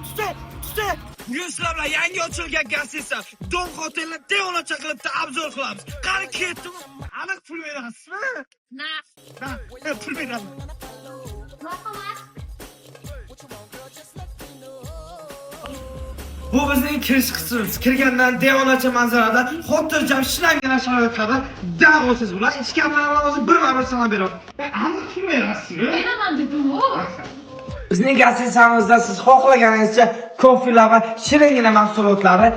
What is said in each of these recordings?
tuting. Bugun sizlar bilan yangi ochilgan gazetsa Dom Hotelni devonacha qilib obzor qilamiz. Qani ketdim. Aniq pul berasizmi? Na. Pul beraman. Marhamat. Bu bizning kirish qismimiz. Kirgandan devonacha manzarada, xotirjam shinamgina sharoitlarda dam olsiz bular. Ichkarilarni o'zi bir sana beraman. Aniq pul berasizmi? Beraman dedim-ku. Bizning gazetsamizda siz xohlaganingizcha kofelar va shiringina mahsulotlarni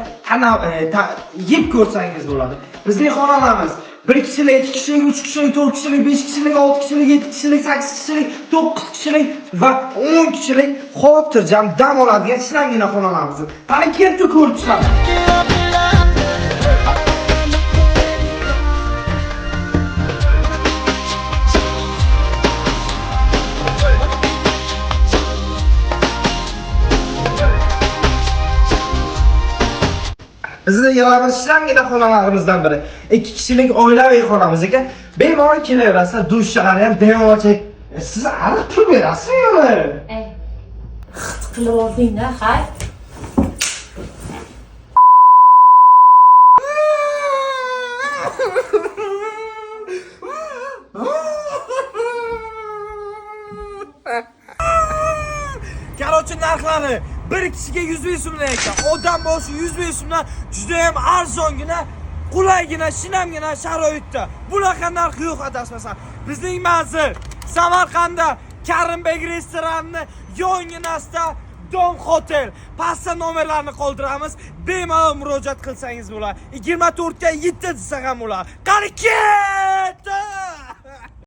yeb ko'rsangiz bo'ladi. Bizning xonalarimiz 1 kishilik, 2 kishilik, 3 kishilik, 4 kishilik, 5 kishilik, 6 kishilik, 7 kishilik, 8 kishilik, 9 kishilik va 10 kishilik xotirjam dam oladigan shinamgina xonalarimiz. Qani kelib ko'rib chiqamiz. Bizning yig'ilamiz shinamgina xonalarimizdan biri. 2 kishilik oilaviy xonamiz ekan. Bemalol kelaverasizlar, dushlar ham devorchi. Siz aniq pul berasizmi? Ey. Xit qilib olding-da, hay. Qarochi narxlari 1 kishiga 100 ming so'mdan ekan. Odam boshi 100 ming so'mdan juda ham arzongina, qulaygina, shinamgina sharoitda. Bunaqa narx yo'q adashmasam. Bizning manzil Samarqandda Karimbek restorani yonginasida Dom Hotel. Pastda nomerlarni qoldiramiz. Bemalol murojaat qilsangiz bo'ladi. 24 ga 7 desak ham bo'ladi. Qani ketdi!